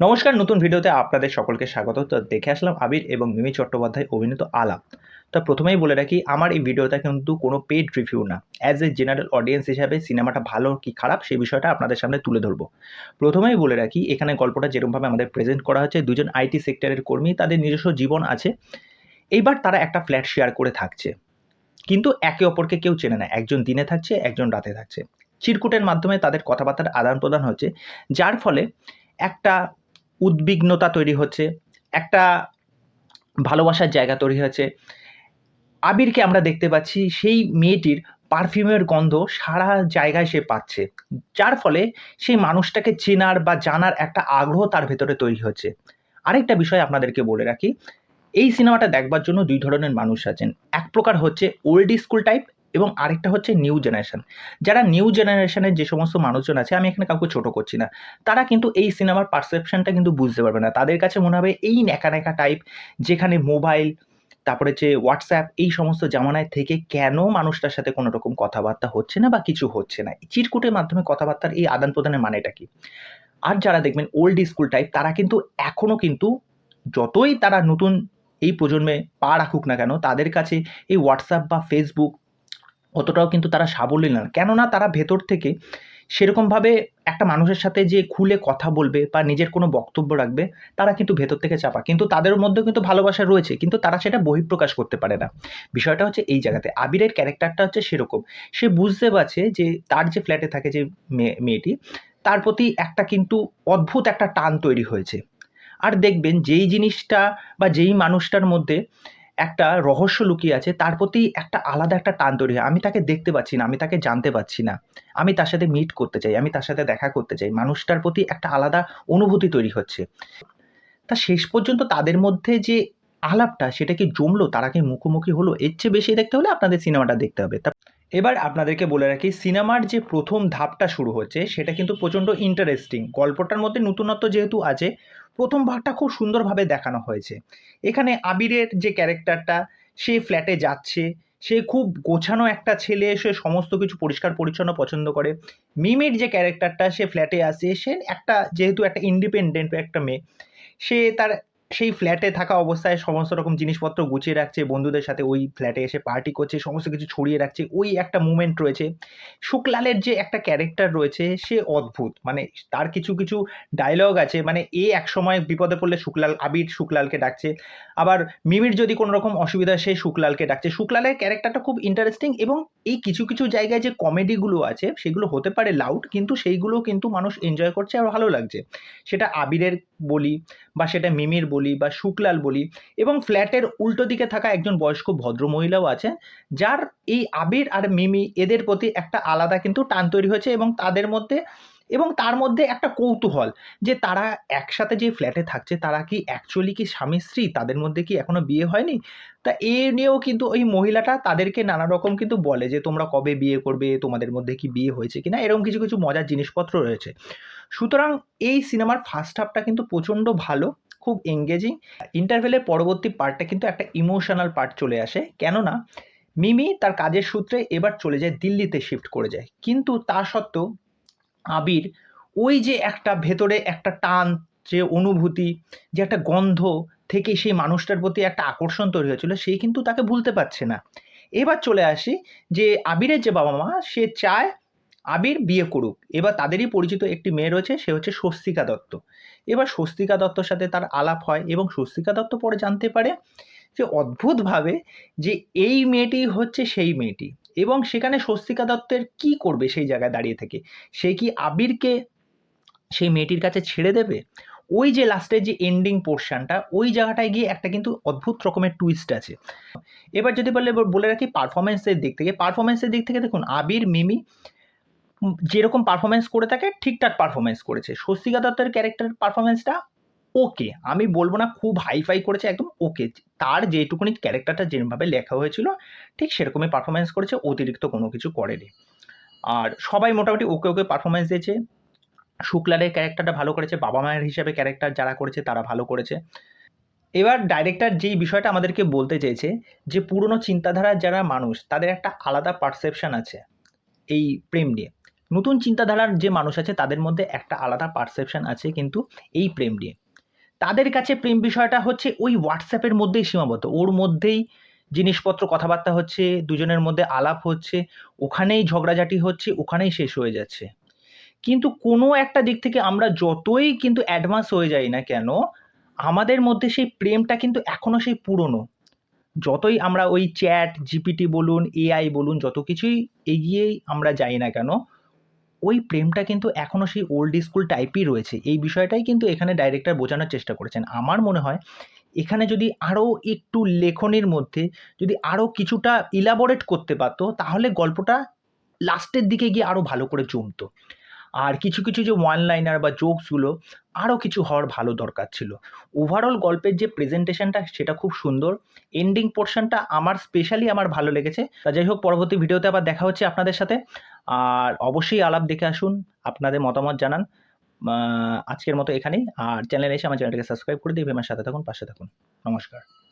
নমস্কার, নতুন ভিডিওতে আপনাদের সকলকে স্বাগত। তো দেখে আসলাম আবির এবং মিমি চট্টোপাধ্যায় অভিনীত আলাপ। তো প্রথমেই বলে রাখি, আমার এই ভিডিওটা কিন্তু কোনো পেইড রিভিউ না। অ্যাজ এ জেনারেল অডিয়েন্স হিসাবে সিনেমাটা ভালো কি খারাপ সেই বিষয়টা আপনাদের সামনে তুলে ধরবো। প্রথমেই বলে রাখি, এখানে গল্পটা যেরকমভাবে আমাদের প্রেজেন্ট করা হয়েছে, দুজন আইটি সেক্টরের কর্মী, তাদের নিজস্ব জীবন আছে। এইবার তারা একটা ফ্ল্যাট শেয়ার করে থাকছে, কিন্তু একে অপরকে কেউ চেনে না। একজন দিনে থাকছে, একজন রাতে থাকছে। চিরকুটের মাধ্যমে তাদের কথাবার্তার আদান প্রদান হচ্ছে, যার ফলে একটা উদ্বিগ্নতা তৈরি হচ্ছে, একটা ভালোবাসার জায়গা তৈরি হয়েছে। আবিরকে আমরা দেখতে পাচ্ছি সেই মেয়েটির পারফিউমের গন্ধ সারা জায়গায় সে পাচ্ছে, যার ফলে সেই মানুষটাকে চেনার বা জানার একটা আগ্রহ তার ভেতরে তৈরি হচ্ছে। আরেকটা বিষয় আপনাদেরকে বলে রাখি, এই সিনেমাটা দেখবার জন্য দুই ধরনের মানুষ আছেন। এক প্রকার হচ্ছে ওল্ড স্কুল টাইপ এবং আরেকটা হচ্ছে নিউ জেনারেশন। যারা নিউ জেনারেশনের যে সমস্ত মানুষজন আছে, আমি এখানে কাউকে ছোট করছি না, তারা কিন্তু এই সিনেমার পারসেপশনটা কিন্তু বুঝতে পারবে না। তাদের কাছে মনে হবে এই ন্যাকা ন্যাকা টাইপ, যেখানে মোবাইল, তারপরে যে হোয়াটসঅ্যাপ, এই সমস্ত জামানায় থেকে কেন মানুষটার সাথে কোনো রকম কথাবার্তা হচ্ছে না বা কিছু হচ্ছে না, চিরকুটের মাধ্যমে কথাবার্তার এই আদান প্রদানের মানেটা কি। আর যারা দেখবেন ওল্ড স্কুল টাইপ, তারা কিন্তু এখনও কিন্তু, যতই তারা নতুন এই প্রজন্মে পা রাখুক না কেন, তাদের কাছে এই হোয়াটসঅ্যাপ বা ফেসবুক অতটাও কিন্তু তারা সাবলীল না। কেননা তারা ভেতর থেকে সেরকমভাবে একটা মানুষের সাথে যে খুলে কথা বলবে বা নিজের কোনো বক্তব্য রাখবে, তারা কিন্তু ভেতর থেকে চাপা। কিন্তু তাদের মধ্যেও কিন্তু ভালোবাসা রয়েছে, কিন্তু তারা সেটা বহিঃপ্রকাশ করতে পারে না। বিষয়টা হচ্ছে এই জায়গাতে। আবিরের ক্যারেক্টারটা হচ্ছে সেরকম। সে বুঝতে পারছে যে তার যে ফ্ল্যাটে থাকে যে মেয়েটি, তার প্রতি একটা কিন্তু অদ্ভুত একটা টান তৈরি হয়েছে। আর দেখবেন যেই জিনিসটা বা যেই মানুষটার মধ্যে একটা রহস্য লুকিয়ে আছে, তার প্রতি একটা আলাদা একটা টান তৈরি হয়। আমি তাকে দেখতে পাচ্ছি না, আমি তাকে জানতে পারছি না। আমি তার সাথে মিট করতে চাই, আমি তার সাথে দেখা করতে চাই। মানুষটার প্রতি একটা আলাদা অনুভূতি তৈরি হচ্ছে। তা শেষ পর্যন্ত তাদের মধ্যে যে আলাপটা, সেটা কি জমলো? তারা কি মুখোমুখি হলো? এর চেয়ে বেশি দেখতে হলে আপনাদের সিনেমাটা দেখতে হবে। এবার আপনাদেরকে বলে রাখি, সিনেমার যে প্রথম ধাপটা শুরু হচ্ছে, সেটা কিন্তু প্রচণ্ড ইন্টারেস্টিং। গল্পটার মধ্যে নতুনত্ব যেহেতু আছে, প্রথম ভাগটা খুব সুন্দরভাবে দেখানো হয়েছে। এখানে আবিরের যে ক্যারেক্টারটা, সে ফ্ল্যাটে যাচ্ছে, সে খুব গোছানো একটা ছেলে, সে সমস্ত কিছু পরিষ্কার পরিচ্ছন্ন পছন্দ করে। মিমির যে ক্যারেক্টারটা, সে ফ্ল্যাটে আসে, সে একটা যেহেতু একটা ইন্ডিপেন্ডেন্ট একটা মেয়ে, সে তার সেই ফ্ল্যাটে থাকা অবস্থায় সমস্ত রকম জিনিসপত্র গুছিয়ে রাখছে, বন্ধুদের সাথে ওই ফ্ল্যাটে এসে পার্টি করছে, সমস্ত কিছু ছড়িয়ে রাখছে, ওই একটা মুভমেন্ট রয়েছে। শুক্লালের যে একটা ক্যারেক্টার রয়েছে, সে অদ্ভুত। মানে তার কিছু কিছু ডায়লগ আছে, মানে একসময় বিপদে পড়লে আবির শুক্লালকে ডাকছে, আবার মিমির যদি কোনো রকম অসুবিধা, সে শুক্লালকে ডাকছে। শুক্লালের ক্যারেক্টারটা খুব ইন্টারেস্টিং, এবং এই কিছু কিছু জায়গায় যে কমেডিগুলো আছে, সেগুলো হতে পারে লাউড, কিন্তু সেইগুলো কিন্তু মানুষ এনজয় করছে আর ভালো লাগছে। সেটা আবিরের বলি, বা সেটা মিমির বলি, বা শুক্লাল বলি। এবং ফ্ল্যাটের উল্টো দিকে থাকা একজন বয়স্ক ভদ্রমহিলাও আছে, যার এই আবির আর মিমি, এদের প্রতি একটা আলাদা কিন্তু টান তৈরি হয়েছে, এবং তাদের মধ্যে, এবং তার মধ্যে একটা কৌতূহল, যে তারা একসাথে যে ফ্ল্যাটে থাকছে, তারা কি অ্যাকচুয়ালি কি স্বামী স্ত্রী, তাদের মধ্যে কি এখনো বিয়ে হয়নি। তা এ নিয়েও কিন্তু ওই মহিলাটা তাদেরকে নানা রকম কিন্তু বলে, যে তোমরা কবে বিয়ে করবে, তোমাদের মধ্যে কি বিয়ে হয়েছে কিনা, এরকম কিছু কিছু মজার জিনিসপত্র রয়েছে। সুতরাং এই সিনেমার ফার্স্ট হাফটা কিন্তু প্রচণ্ড ভালো, খুব এঙ্গেজিং। ইন্টারভেলের পরবর্তী পার্টটা কিন্তু একটা ইমোশনাল পার্ট চলে আসে, কেননা মিমি তার কাজের সূত্রে এবার চলে যায় দিল্লিতে, শিফট করে যায়। কিন্তু তা সত্ত্বেও আবির, ওই যে একটা ভেতরে একটা টান, যে অনুভূতি, যে একটা গন্ধ থেকে সেই মানুষটার প্রতি একটা আকর্ষণ তৈরি হয়েছিল, সেই কিন্তু তাকে ভুলতে পারছে না। এবার চলে আসি, যে আবিরের যে বাবা মা, সে চায় আবির বিয়ে করুক। এবার তাদেরই পরিচিত একটি মেয়ে রয়েছে, সে হচ্ছে স্বস্তিকা দত্ত। এবার স্বস্তিকা দত্তর সাথে তার আলাপ হয়, এবং স্বস্তিকা দত্ত পরে জানতে পারে যে অদ্ভুতভাবে, যে এই মেয়েটি হচ্ছে সেই মেয়েটি। এবং সেখানে স্বস্তিকা দত্তের কি করবে সেই জায়গায় দাঁড়িয়ে থেকে? সে কি আবিরকে সেই মেয়েটির কাছে ছেড়ে দেবে? ওই যে লাস্টের যে এন্ডিং পোর্শনটা, ওই জায়গাটায় গিয়ে একটা কিন্তু অদ্ভুত রকমের টুইস্ট আছে। এবার যদি বলে রাখি পারফরমেন্সের দিক থেকে, দেখুন আবির, মিমি যেরকম পারফরমেন্স করে থাকে, ঠিকঠাক পারফরমেন্স করেছে। স্বস্তিকা দত্তের ক্যারেক্টার পারফরমেন্সটা ওকে, আমি বলবো না খুব হাইফাই করেছে, একদম ওকে। তার যেটুকুনি ক্যারেক্টারটা যেভাবে লেখা হয়েছিল, ঠিক সেরকমই পারফরমেন্স করেছে, অতিরিক্ত কোনো কিছু করেনি। আর সবাই মোটামুটি ওকে ওকে পারফরমেন্স দিয়েছে। শুক্লারের ক্যারেক্টারটা ভালো করেছে, বাবা মায়ের হিসাবে ক্যারেক্টার যারা করেছে তারা ভালো করেছে। এবার ডাইরেক্টর যেই বিষয়টা আমাদেরকে বলতে চেয়েছে, যে পুরনো চিন্তাধারার যারা মানুষ, তাদের একটা আলাদা পারসেপশন আছে এই প্রেম নিয়ে। নতুন চিন্তাধারার যে মানুষ আছে তাদের মধ্যে একটা আলাদা পারসেপশন আছে কিন্তু এই প্রেম নিয়ে। তাদের কাছে প্রেম বিষয়টা হচ্ছে ওই হোয়াটসঅ্যাপের মধ্যেই সীমাবদ্ধ। ওর মধ্যেই জিনিসপত্র কথাবার্তা হচ্ছে, দুজনের মধ্যে আলাপ হচ্ছে, ওখানেই ঝগড়াঝাটি হচ্ছে, ওখানেই শেষ হয়ে যাচ্ছে। কিন্তু কোনো একটা দিক থেকে আমরা যতই কিন্তু অ্যাডভান্স হয়ে যাই না কেন, আমাদের মধ্যে সেই প্রেমটা কিন্তু এখনো সেই পুরনো। যতই আমরা ওই চ্যাট, জিপিটি বলুন, এআই বলুন, যত কিছুই এগিয়েই আমরা যাই না কেন, ওই প্রেমটা কিন্তু এখনো সেই ওল্ড স্কুল টাইপই রয়েছে। এই বিষয়টাই কিন্তু এখানে ডাইরেক্টর বোঝানোর চেষ্টা করেছেন। আমার মনে হয় এখানে যদি আরও একটু লেখনির মধ্যে যদি আরও কিছুটা ইলাবোরেট করতে পারত, তাহলে গল্পটা লাস্টের দিকে গিয়ে আরও ভালো করে জমতো। আর কিছু, কিছু যে ওয়ান লাইনার বা জোকসগুলো আরও কিছু হওয়ার ভালো দরকার ছিল। ওভারঅল গল্পের যে প্রেজেন্টেশনটা সেটা খুব সুন্দর। এন্ডিং পোরশনটা আমার স্পেশালি আমার ভালো লেগেছে। তা যাই হোক, পরবর্তী ভিডিওতে আবার দেখা হচ্ছে আপনাদের সাথে। আর অবশ্যই আলাপ দেখে আসুন, আপনাদের মতামত জানান। আজকের মতো এখানেই। আর চ্যানেলে এসে আমার চ্যানেলটাকে সাবস্ক্রাইব করে দিয়ে আমার সাথে থাকুন, পাশে থাকুন। নমস্কার।